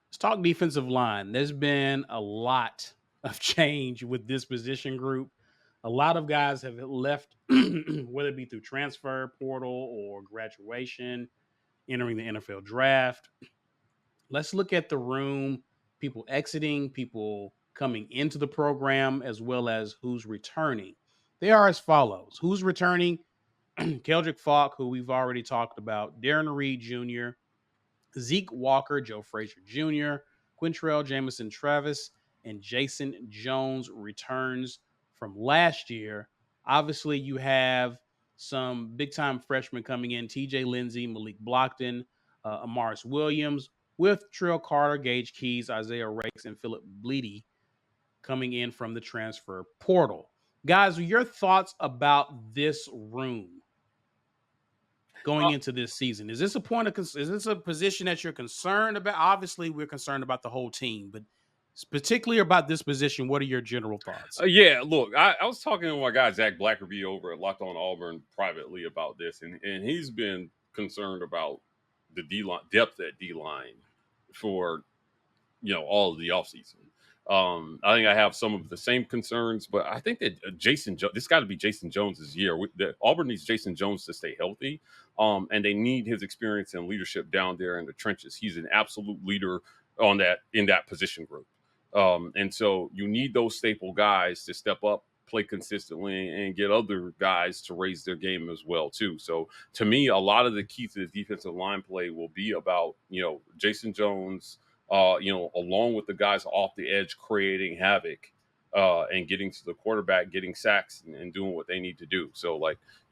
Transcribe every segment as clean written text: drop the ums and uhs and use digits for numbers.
Let's talk defensive line. There's been a lot of change with this position group. A lot of guys have left, whether it be through transfer portal or graduation, entering the NFL draft. Let's look at the room, people exiting, people coming into the program, as well as who's returning. They are as follows: who's returning? Keldrick Falk, who we've already talked about, Darren Reed Jr., Zeke Walker, Joe Frazier Jr., Quintrell Jamison Travis, and Jason Jones returns from last year. Obviously, you have some big time freshmen coming in: TJ Lindsey, Malik Blockton, Amaris Williams, with Trill Carter, Gage Keys, Isaiah Rakes, and Philip Bleedy coming in from the transfer portal. Guys, your thoughts about this room going into this season? Is this a point of is this a position that you're concerned about? Obviously, we're concerned about the whole team, but particularly about this position, what are your general thoughts? Yeah, look, I was talking to my guy Zach Blackerby over at Locked On Auburn privately about this, and he's been concerned about the D line depth at D line for all of the offseason. I think I have some of the same concerns, but I think that this got to be Jason Jones's year. Auburn needs Jason Jones to stay healthy, and they need his experience and leadership down there in the trenches. He's an absolute leader in that position group, and so you need those staple guys to step up, play consistently, and get other guys to raise their game as well too. So to me, a lot of the key to the defensive line play will be about Jason Jones, along with the guys off the edge creating havoc and getting to the quarterback, getting sacks, and doing what they need to do. So,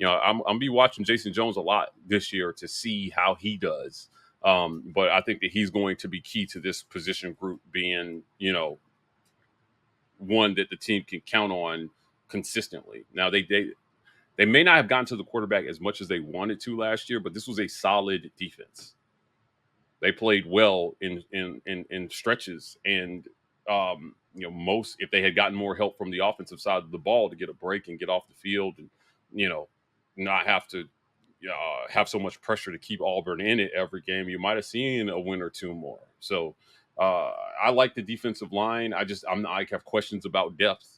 I'm be watching Jason Jones a lot this year to see how he does. But I think that he's going to be key to this position group being, one that the team can count on consistently. Now, they may not have gotten to the quarterback as much as they wanted to last year, but this was a solid defense. They played well in stretches, and most, if they had gotten more help from the offensive side of the ball to get a break and get off the field, and not have to have so much pressure to keep Auburn in it every game, you might have seen a win or two more. So I like the defensive line. I have questions about depth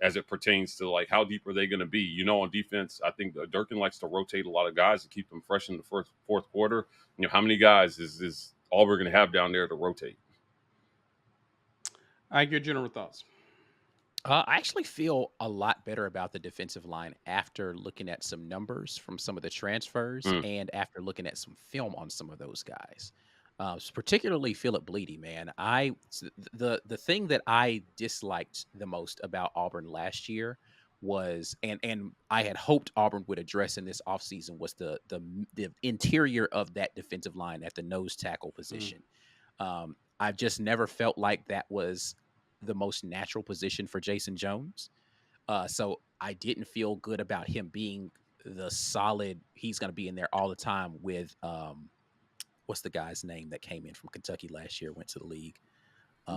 as it pertains to how deep are they going to be. On defense, I think Durkin likes to rotate a lot of guys to keep them fresh in the fourth quarter. How many guys is Auburn going to have down there to rotate? I like your general thoughts. I actually feel a lot better about the defensive line after looking at some numbers from some of the transfers Mm. and after looking at some film on some of those guys. Particularly Philip Bleedy, man. The thing that I disliked the most about Auburn last year was, and I had hoped Auburn would address in this offseason, was the interior of that defensive line at the nose tackle position. I've just never felt like that was the most natural position for Jason Jones. So I didn't feel good about him being the solid. He's going to be in there all the time with what's the guy's name that came in from Kentucky last year, went to the league?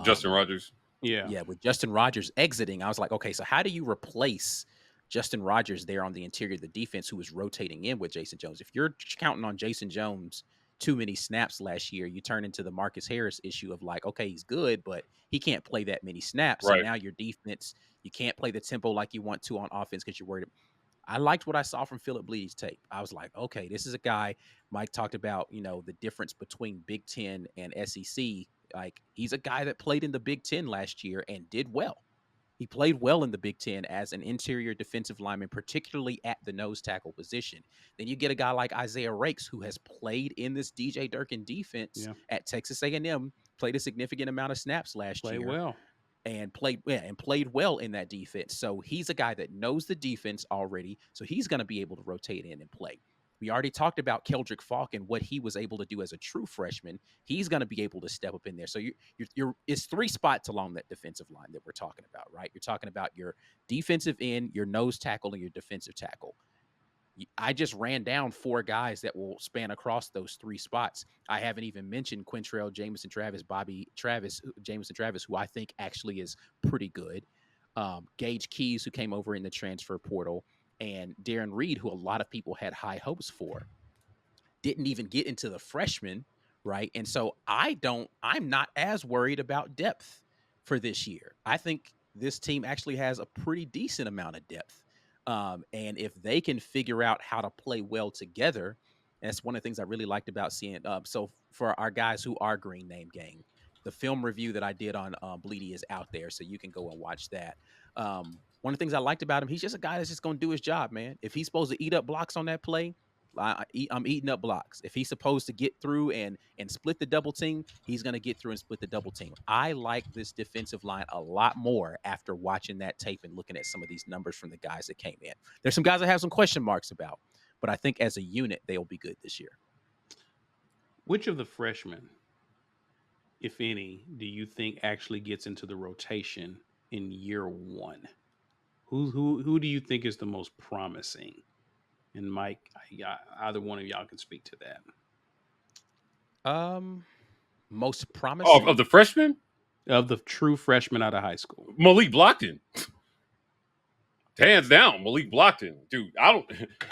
Justin Rogers. Yeah, with Justin Rogers exiting, I was like, okay, so how do you replace Justin Rogers there on the interior of the defense who was rotating in with Jason Jones? If you're counting on Jason Jones too many snaps last year, you turn into the Marcus Harris issue of okay, he's good, but he can't play that many snaps. Right. So now your defense, you can't play the tempo like you want to on offense because you're worried. I liked what I saw from Philip Bleedy's tape. I was like, okay, this is a guy. Mike talked about, the difference between Big Ten and SEC. He's a guy that played in the Big Ten last year and did well. He played well in the Big Ten as an interior defensive lineman, particularly at the nose tackle position. Then you get a guy like Isaiah Rakes, who has played in this DJ Durkin defense at Texas A&M, played a significant amount of snaps last year. Well. And played well in that defense. So he's a guy that knows the defense already. So he's going to be able to rotate in and play. We already talked about Keldrick Falk and what he was able to do as a true freshman. He's going to be able to step up in there. So it's three spots along that defensive line that we're talking about, right? You're talking about your defensive end, your nose tackle, and your defensive tackle. I just ran down four guys that will span across those three spots. I haven't even mentioned Quintrell, Jamison Travis, Jamison Travis, who I think actually is pretty good. Gage Keys, who came over in the transfer portal, and Darren Reed, who a lot of people had high hopes for. Didn't even get into the freshman right? And so I'm not as worried about depth for this year. I think this team actually has a pretty decent amount of depth. And if they can figure out how to play well together, that's one of the things I really liked about seeing. So for our guys who are Green Name Gang, the film review that I did on Bleedy is out there, so you can go and watch that. One of the things I liked about him, he's just a guy that's just going to do his job, man. If he's supposed to eat up blocks on that play, I'm eating up blocks. If he's supposed to get through and split the double team, he's going to get through and split the double team. I like this defensive line a lot more after watching that tape and looking at some of these numbers from the guys that came in. There's some guys I have some question marks about, but I think as a unit, they'll be good this year. Which of the freshmen, if any, do you think actually gets into the rotation in year one? Who do you think is the most promising? And Mike, either one of y'all can speak to that. Most promising Of the freshmen? Of the true freshmen out of high school. Malik Blockton. Hands down, Malik Blockton. Dude,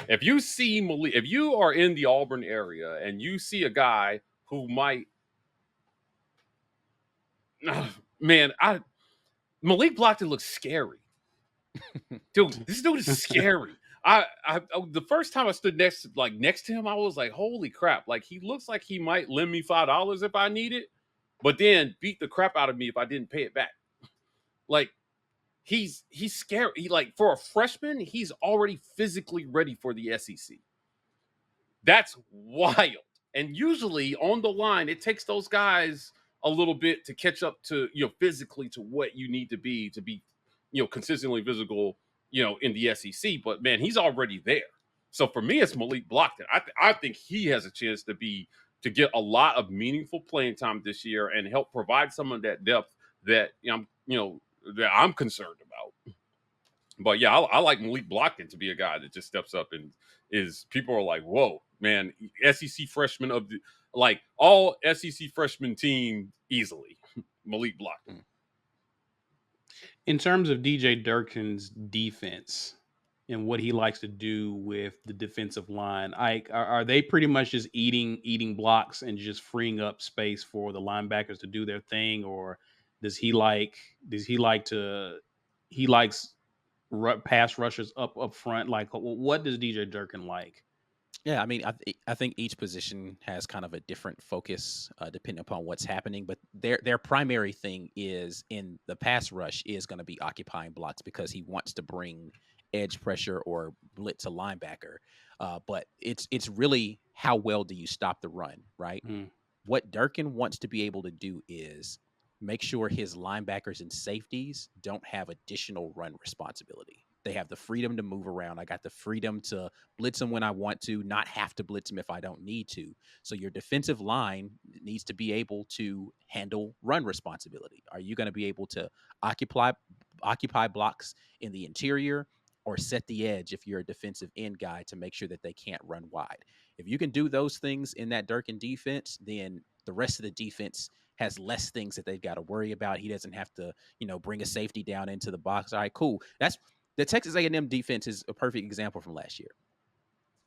if you see Malik, if you are in the Auburn area and you see a guy who might, man, Malik Blockton looks scary. Dude, this dude is scary. The first time I stood next to him, I was like, holy crap. Like, he looks like he might lend me $5 if I need it, but then beat the crap out of me if I didn't pay it back. Like, he's scary. For a freshman, he's already physically ready for the SEC. That's wild. And usually on the line, it takes those guys a little bit to catch up to, physically to what you need to be, consistently physical, in the SEC. But man, he's already there. So for me, it's Malik Blockton. I think he has a chance to get a lot of meaningful playing time this year and help provide some of that depth that that I'm concerned about. But yeah, I like Malik Blockton to be a guy that just steps up and people are like, whoa, man, SEC freshman of the all SEC freshman team easily. Malik Blockton. In terms of DJ Durkin's defense and what he likes to do with the defensive line, are they pretty much just eating blocks and just freeing up space for the linebackers to do their thing, or does he likes pass rushers up front? Like, what does DJ Durkin like? Yeah, I mean, I think each position has kind of a different focus depending upon what's happening, but their primary thing is in the pass rush is going to be occupying blocks because he wants to bring edge pressure or blitz a linebacker. But it's really how well do you stop the run, right? What Durkin wants to be able to do is make sure his linebackers and safeties don't have additional run responsibility. They have the freedom to move around. I got the freedom to blitz them when I want to, not have to blitz them if I don't need to. So your defensive line needs to be able to handle run responsibility. Are you going to be able to occupy blocks in the interior or set the edge if you're a defensive end guy to make sure that they can't run wide? If you can do those things in that Durkin defense, then the rest of the defense has less things that they've got to worry about. He doesn't have to, bring a safety down into the box. All right, cool. The Texas A&M defense is a perfect example from last year.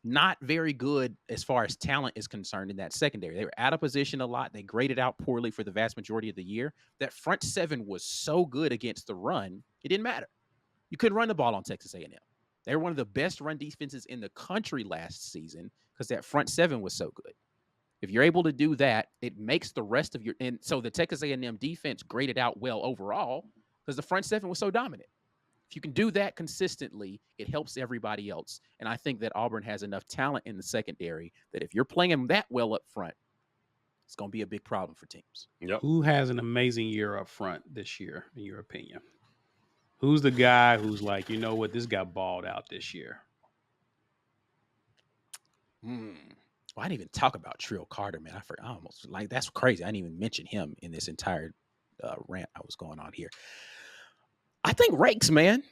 Not very good as far as talent is concerned in that secondary. They were out of position a lot. They graded out poorly for the vast majority of the year. That front seven was so good against the run, it didn't matter. You couldn't run the ball on Texas A&M. They were one of the best run defenses in the country last season because that front seven was so good. If you're able to do that, it makes the rest of and so the Texas A&M defense graded out well overall because the front seven was so dominant. If you can do that consistently, it helps everybody else. And I think that Auburn has enough talent in the secondary that if you're playing that well up front, it's going to be a big problem for teams. Yep. Who has an amazing year up front this year, in your opinion? Who's the guy who's like, this guy balled out this year? Well, I didn't even talk about Trill Carter, man. I almost that's crazy. I didn't even mention him in this entire rant I was going on here. I think Rakes, man.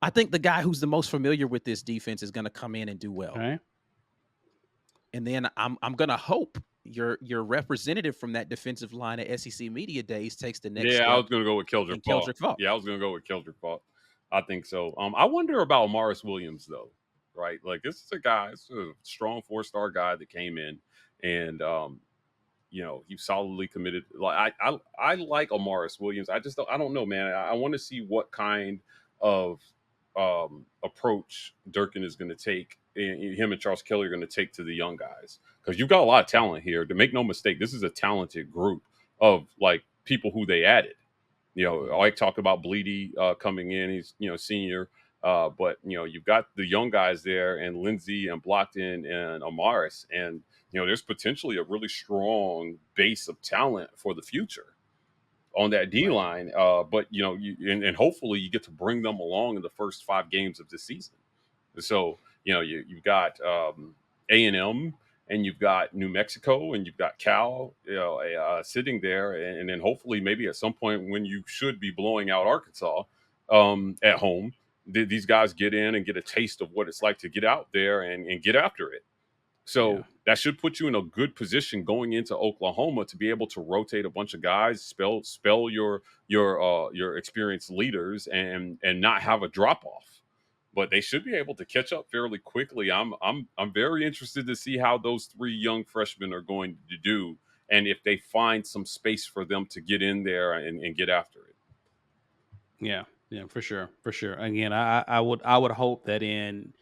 I think the guy who's the most familiar with this defense is going to come in and do well. Okay. And then I'm going to hope your representative from that defensive line at SEC Media Days takes the next step. Yeah, I was going to go with Keldrick Faulk. Yeah, I was going to go with Keldrick Faulk. I think so. I wonder about Morris Williams, though, right? Like, this is a guy, it's a strong 4-star guy that came in and, he's solidly committed. Like I like Amaris Williams. I don't know, man. I want to see what kind of approach Durkin is going to take, and him and Charles Kelly are going to take to the young guys, because you've got a lot of talent here. To make no mistake, this is a talented group of like people who they added. I talked about Bleedy coming in. He's senior, but you've got the young guys there, and Lindsey and Blockton and Amaris, and there's potentially a really strong base of talent for the future on that D Right. line. But and hopefully you get to bring them along in the first 5 games of the season. So you've got A&M, and you've got New Mexico, and you've got Cal, sitting there, and then hopefully maybe at some point when you should be blowing out Arkansas at home, these guys get in and get a taste of what it's like to get out there and get after it. Yeah. So that should put you in a good position going into Oklahoma to be able to rotate a bunch of guys, spell your experienced leaders, and not have a drop off. But they should be able to catch up fairly quickly. I'm very interested to see how those 3 young freshmen are going to do, and if they find some space for them to get in there and get after it. Yeah, yeah, for sure, for sure. Again, I would hope that in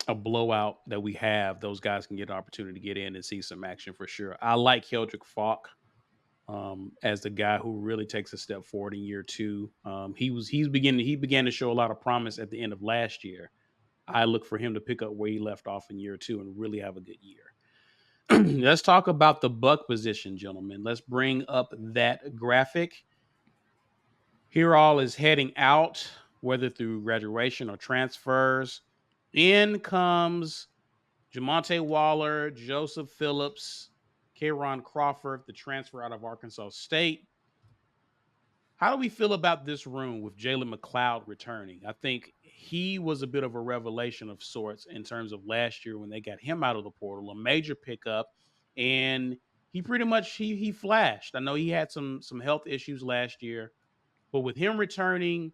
a blowout that we have, those guys can get an opportunity to get in and see some action for sure. I like Keldrick Falk as the guy who really takes a step forward in year 2. He began to show a lot of promise at the end of last year. I look for him to pick up where he left off in year 2 and really have a good year. Let's talk about the buck position, gentlemen. Let's bring up that graphic. Here all is heading out, whether through graduation or transfers. In comes Jamonte Waller, Joseph Phillips, Kayron Crawford, the transfer out of Arkansas State. How do we feel about this room with Jalen McLeod returning? I think he was a bit of a revelation of sorts in terms of last year when they got him out of the portal, a major pickup, and he pretty much he flashed. I know he had some health issues last year, but with him returning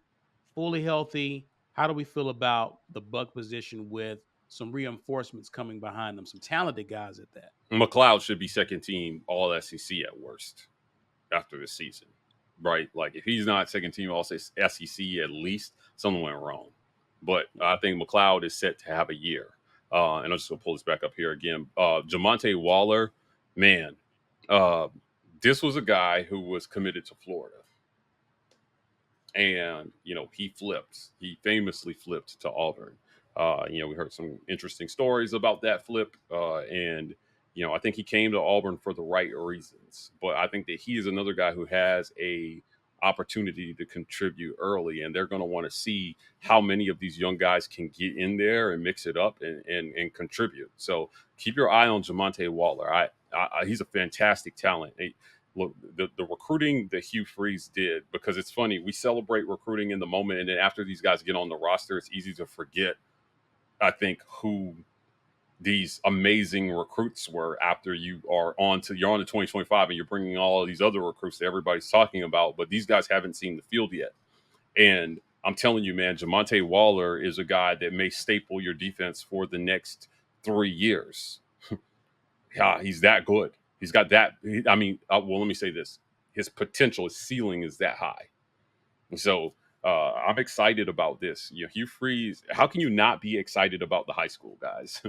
fully healthy, how do we feel about the buck position with some reinforcements coming behind them, some talented guys at that? McLeod should be second team All SEC at worst after this season, right? Like if he's not second team All SEC at least, something went wrong. But I think McLeod is set to have a year. And I'm just gonna pull this back up here again. Jamonte Waller, man, this was a guy who was committed to Florida. And he flipped. He famously flipped to Auburn. We heard some interesting stories about that flip, and I think he came to Auburn for the right reasons. But I think that he is another guy who has a opportunity to contribute early, and they're going to want to see how many of these young guys can get in there and mix it up and contribute. So keep your eye on Jamonte Waller. He's a fantastic talent. Look, the recruiting that Hugh Freeze did, because it's funny, we celebrate recruiting in the moment, and then after these guys get on the roster, it's easy to forget, I think, who these amazing recruits were after you're on to 2025 and you're bringing all of these other recruits that everybody's talking about, but these guys haven't seen the field yet. And I'm telling you, man, Jamonte Waller is a guy that may staple your defense for the next 3 years. Yeah, he's that good. He's got that. Let me say this. His potential, his ceiling is that high. And so I'm excited about this. Hugh Freeze, how can you not be excited about the high school guys?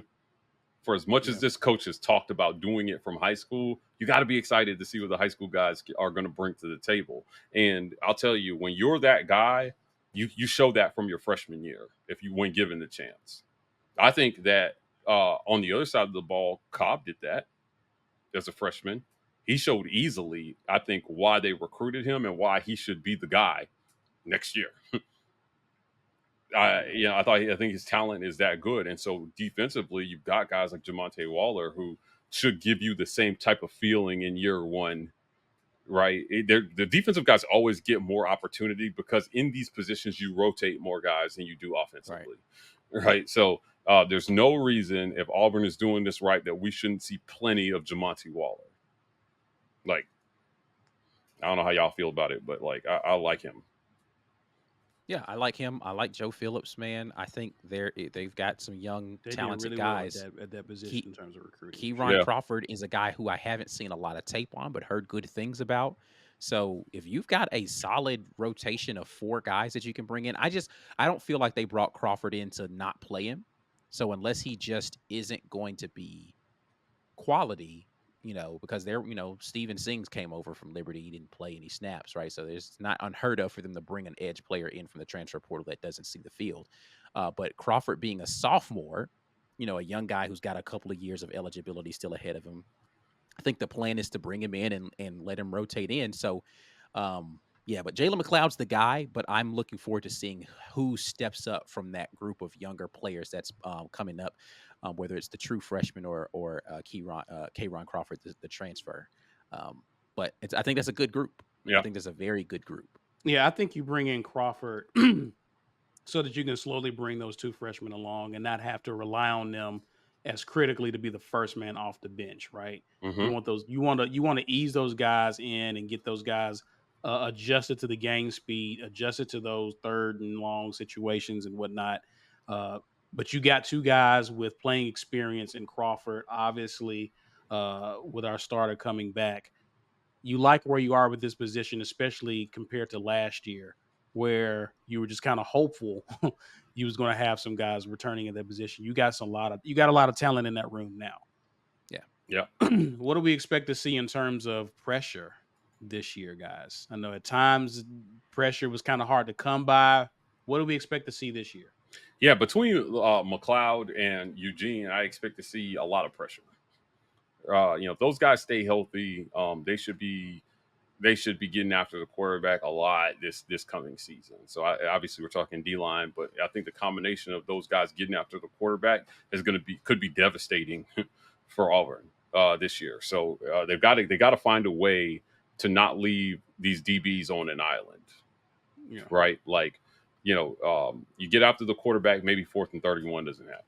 For as much as this coach has talked about doing it from high school, you got to be excited to see what the high school guys are going to bring to the table. And I'll tell you, when you're that guy, you show that from your freshman year when given the chance. I think that on the other side of the ball, Cobb did that as a freshman. He showed easily, I think, why they recruited him and why he should be the guy next year. I think his talent is that good. And so defensively, you've got guys like Jamonte Waller who should give you the same type of feeling in year one, right? The defensive guys always get more opportunity because in these positions, you rotate more guys than you do offensively, right? So there's no reason, if Auburn is doing this right, that we shouldn't see plenty of Jamonte Waller. Like, I don't know how y'all feel about it, but like, I like him. Yeah, I like him. I like Joe Phillips, man. I think they've got some young, They did talented really well at guys. that Key position in terms of recruiting this Keyron year. Yeah. Crawford is a guy who I haven't seen a lot of tape on, but heard good things about. So if you've got a solid rotation of four guys that you can bring in, I don't feel like they brought Crawford in to not play him. So unless he just isn't going to be quality, because Steven Sings came over from Liberty. He didn't play any snaps, right? So it's not unheard of for them to bring an edge player in from the transfer portal that doesn't see the field. But Crawford being a sophomore, a young guy who's got a couple of years of eligibility still ahead of him, I think the plan is to bring him in and let him rotate in. So, yeah, but Jalen McLeod's the guy, but I'm looking forward to seeing who steps up from that group of younger players that's coming up, whether it's the true freshman or Kayron Crawford, the transfer. Um, but I think that's a good group. I Yeah. think that's a very good group. Yeah, I think you bring in Crawford so that you can slowly bring those two freshmen along and not have to rely on them as critically to be the first man off the bench, right? You Hmm. want those you want to ease those guys in and get those guys adjusted to the game speed, adjusted to those third and long situations and whatnot. Uh, but you got two guys with playing experience in Crawford, obviously, with our starter coming back. You like where you are with this position, especially compared to last year, where you were just kind of hopeful you was going to have some guys returning in that position. You got a lot of talent in that room now. Yeah. Yeah. What do we expect to see in terms of pressure this year, guys? I know at times pressure was kind of hard to come by. What do we expect to see this year? Yeah. Between McLeod and Eugene, I expect to see a lot of pressure. If those guys stay healthy, they should be getting after the quarterback a lot this coming season. So obviously we're talking D line, but I think the combination of those guys getting after the quarterback is going to be could be devastating for Auburn this year. So they got to find a way to not leave these DBs on an island, Yeah. right? Like, you get after the quarterback, maybe 4th and 31 doesn't happen.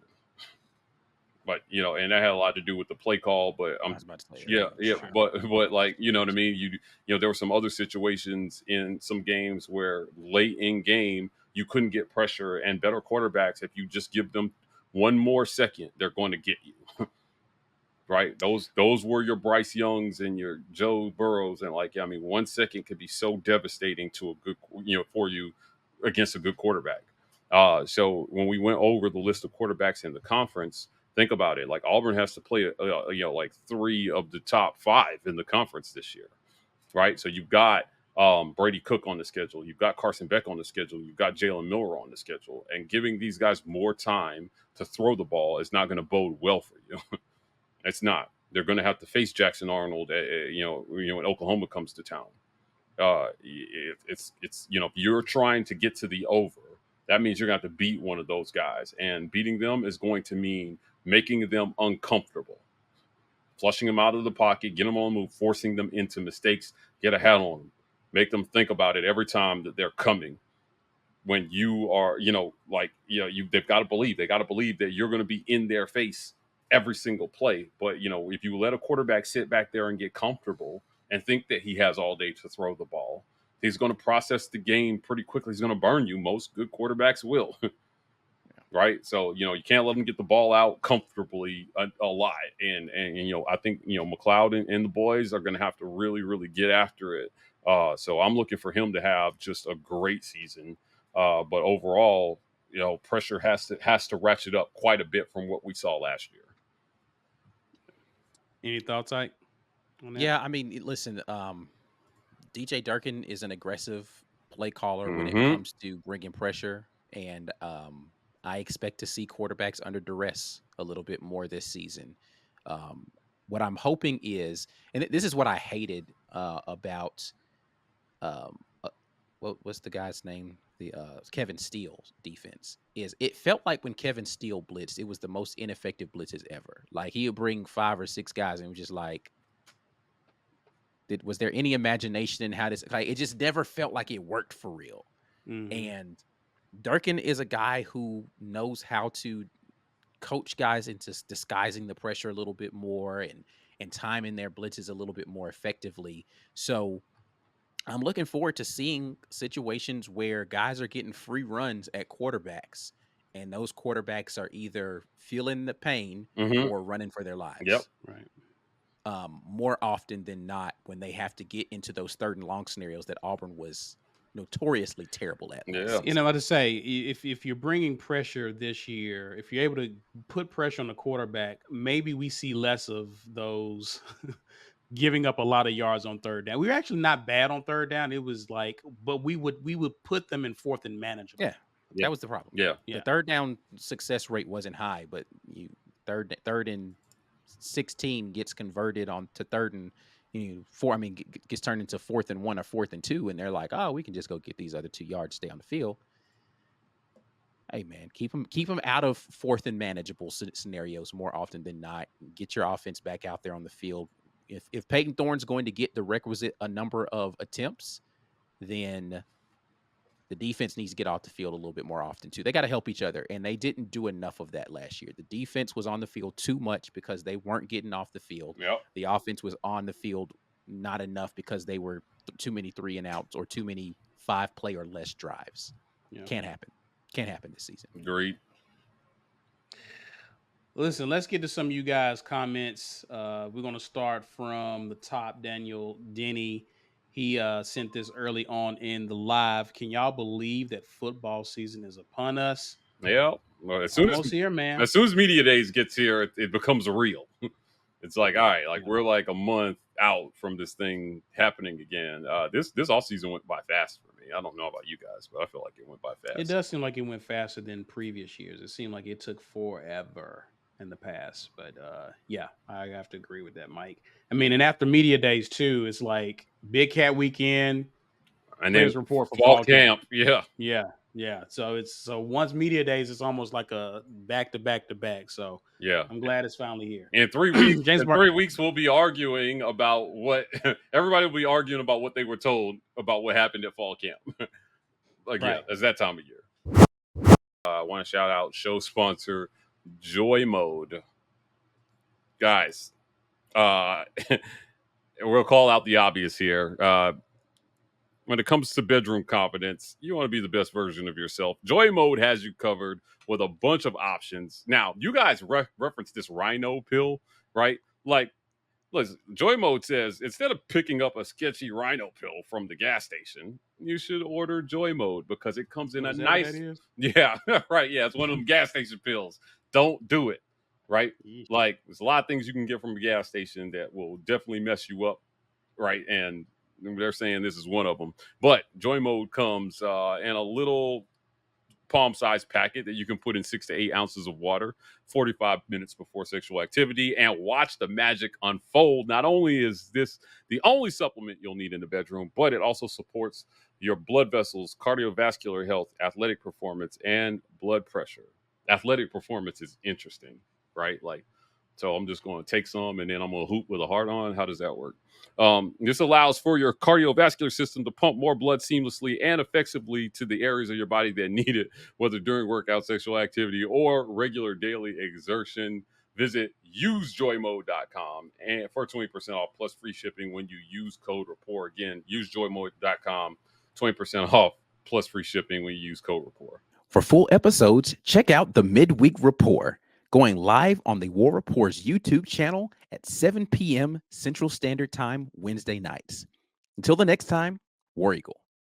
But and that had a lot to do with the play call. But I was about to say, yeah, yeah. Sure. But like what I mean. There were some other situations in some games where late in game you couldn't get pressure, and better quarterbacks, if you just give them one more second, they're going to get you. Right? Those were your Bryce Youngs and your Joe Burrows, and like, I mean, 1 second could be so devastating to a good for you against a good quarterback. So when we went over the list of quarterbacks in the conference, think about it. Like Auburn has to play, like three of the top five in the conference this year, right? So you've got Brady Cook on the schedule, you've got Carson Beck on the schedule, you've got Jalen Miller on the schedule, and giving these guys more time to throw the ball is not going to bode well for you. It's not. They're going to have to face Jackson Arnold, when Oklahoma comes to town. If you're trying to get to the over, that means you're going to have to beat one of those guys, and beating them is going to mean making them uncomfortable, flushing them out of the pocket, get them on the move, forcing them into mistakes, get a hat on them, make them think about it every time that they're coming. When you are, they've got to believe. They got to believe that you're going to be in their face every single play. But if you let a quarterback sit back there and get comfortable and think that he has all day to throw the ball, he's going to process the game pretty quickly. He's going to burn you. Most good quarterbacks will. Right. So, you can't let them get the ball out comfortably a lot. And I think, McLeod and the boys are going to have to really, really get after it. So I'm looking for him to have just a great season. But overall, pressure has to ratchet up quite a bit from what we saw last year. Any thoughts, Ike, on that? yeah, I mean, listen, DJ Durkin is an aggressive play caller when it Hmm. comes to bringing pressure, and I expect to see quarterbacks under duress a little bit more this season. Um, what I'm hoping is, and this is what I hated about um, uh, what's the guy's name? The Kevin Steele's defense is. It felt like when Kevin Steele blitzed, it was the most ineffective blitzes ever. Like he would bring 5 or 6 guys, and it was just like, was there any imagination in how this? Like it just never felt like it worked for real. Hmm. And Durkin is a guy who knows how to coach guys into disguising the pressure a little bit more and timing their blitzes a little bit more effectively. So I'm looking forward to seeing situations where guys are getting free runs at quarterbacks, and those quarterbacks are either feeling the pain Mm-hmm. or running for their Yep. lives. Right. More often than not, when they have to get into those third and long scenarios that Auburn was notoriously terrible at last Yeah. season. Like I say, if you're bringing pressure this year, if you're able to put pressure on the quarterback, maybe we see less of those giving up a lot of yards on third down. We were actually not bad on third down. It was like, but we would put them in fourth and manageable. Yeah, Yeah. that was the problem. Yeah. The Yeah. third down success rate wasn't high, but you third and 16 gets converted on to third and four. I mean, gets turned into 4th and 1 or 4th and 2, and they're like, oh, we can just go get these other 2 yards, stay on the field. Hey man, keep them out of fourth and manageable scenarios more often than not. Get your offense back out there on the field. If Peyton Thorne's going to get the requisite a number of attempts, then the defense needs to get off the field a little bit more often too. They got to help each other, and they didn't do enough of that last year. The defense was on the field too much because they weren't getting off the field. Yep. The offense was on the field not enough because they were too many 3 and outs or too many 5-play or less drives. Yeah. Can't happen. Can't happen this season. Agreed. Listen, let's get to some of you guys' comments. We're going to start from the top. Daniel Denny, he sent this early on in the live. Can y'all believe that football season is upon us? Yeah. Well, as soon Almost here, man. as media days gets here, it becomes real. It's like, all right, like we're like a month out from this thing happening again. This off season went by fast for me. I don't know about you guys, but I feel like it went by fast. It does seem like it went faster than previous years. It seemed like it took forever in the past. But yeah, I have to agree with that, Mike. I mean, and after media days too, it's like Big Cat Weekend, And players then report for fall camp. Yeah. Yeah. So once media days, it's almost like a back to back to back. So Yeah. I'm glad it's finally here. In 3 weeks, James in Bar- 3 weeks, we'll be arguing about what everybody will be arguing about what they were told about what happened at fall camp. Like, yeah, Right. it's that time of year. I want to shout out show sponsor JOYMODE. Guys, we'll call out the obvious here. When it comes to bedroom confidence, you want to be the best version of yourself. JOYMODE has you covered with a bunch of options. Now, you guys reference this Rhino pill, right? Like, listen, JOYMODE says instead of picking up a sketchy Rhino pill from the gas station, you should order JOYMODE because it comes in Oh, a is that nice, what that is? yeah, right, yeah, it's one of them gas station pills. Don't do it, right? Yeesh. Like, there's a lot of things you can get from a gas station that will definitely mess you up, right? And they're saying this is one of them. But JOYMODE comes in a little palm-sized packet that you can put in 6 to 8 ounces of water 45 minutes before sexual activity and watch the magic unfold. Not only is this the only supplement you'll need in the bedroom, but it also supports your blood vessels, cardiovascular health, athletic performance, and blood pressure. Athletic performance is interesting, right? Like, so I'm just going to take some and then I'm going to hoop with a heart on. How does that work? This allows for your cardiovascular system to pump more blood seamlessly and effectively to the areas of your body that need it, whether during workout, sexual activity, or regular daily exertion. Visit usejoymode.com and for 20% off plus free shipping when you use code rapport. Again, usejoymode.com, 20% off plus free shipping when you use code rapport. For full episodes, check out the Midweek Report, going live on the War Report's YouTube channel at 7 p.m. Central Standard Time Wednesday nights. Until the next time, War Eagle.